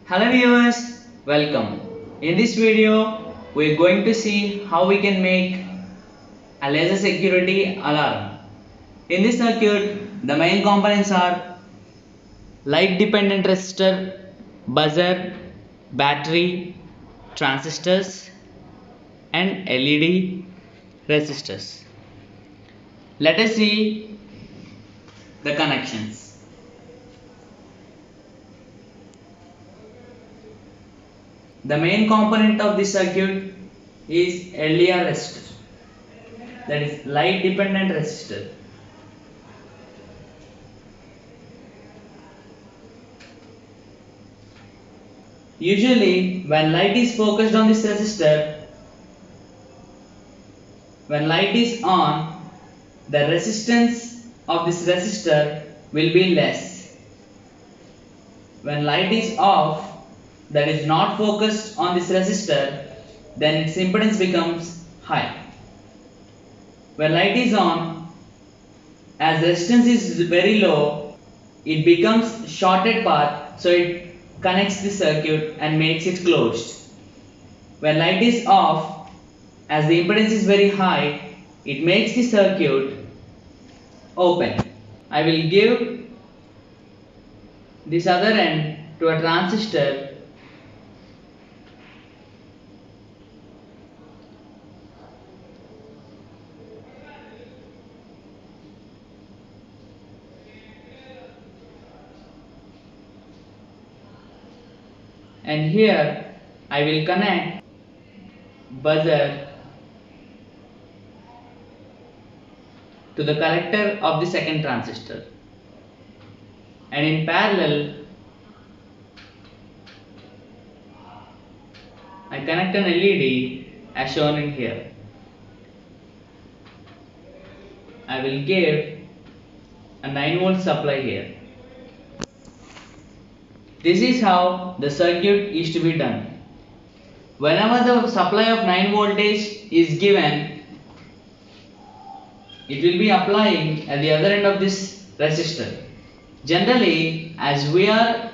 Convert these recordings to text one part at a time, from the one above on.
Hello viewers, welcome. In this video, we are going to see how we can make a laser security alarm. In this circuit, the main components are light dependent resistor, buzzer, battery, transistors and LED resistors. Let us see the connections. The main component of this circuit is LDR resistor, that is light dependent resistor. Usually when light is focused on this resistor, when light is on, the resistance of this resistor will be less. When light is off, that is not focused on this resistor, then its impedance becomes high. When light is on, as resistance is very low, it becomes shorted path, so it connects the circuit and makes it closed. When light is off, as the impedance is very high, it makes the circuit open. I will give this other end to a transistor. And here I will connect buzzer to the collector of the second transistor, and in parallel I connect an LED as shown in here. I will give a 9-volt supply here. This is how the circuit is to be done. Whenever the supply of 9 voltage is given, it will be applying at the other end of this resistor. Generally, as we are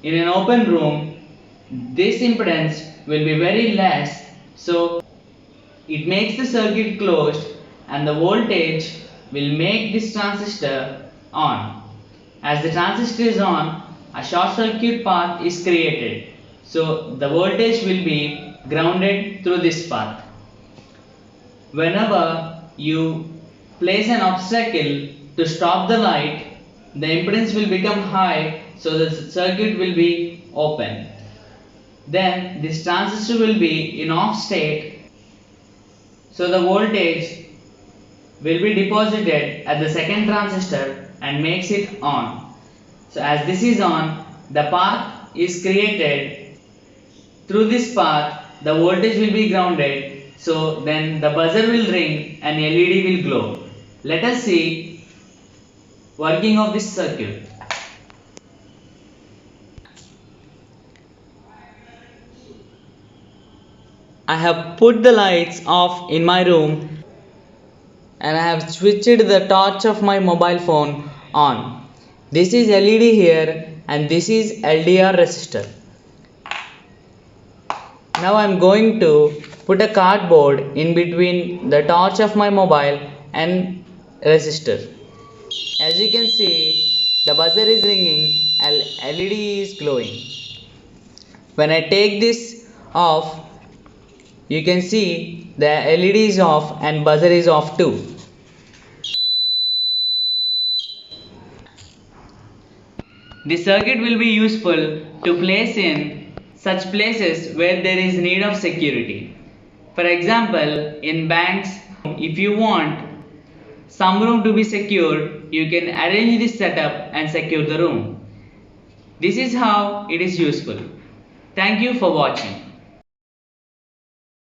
in an open room, this impedance will be very less, so it makes the circuit closed and the voltage will make this transistor on. As the transistor is on, a short circuit path is created, so the voltage will be grounded through this path. Whenever you place an obstacle to stop the light, the impedance will become high, so the circuit will be open. Then this transistor will be in off state, so the voltage will be deposited at the second transistor and makes it on. So as this is on, the path is created. Through this path, the voltage will be grounded, so then the buzzer will ring and LED will glow. Let us see working of this circuit. I have put the lights off in my room and I have switched the torch of my mobile phone on. This is LED here and this is LDR resistor. Now I am going to put a cardboard in between the torch of my mobile and resistor. As you can see, the buzzer is ringing and LED is glowing. When I take this off, you can see the LED is off and buzzer is off too. This circuit will be useful to place in such places where there is need of security. For example, in banks, if you want some room to be secured, you can arrange this setup and secure the room. This is how it is useful. Thank you for watching.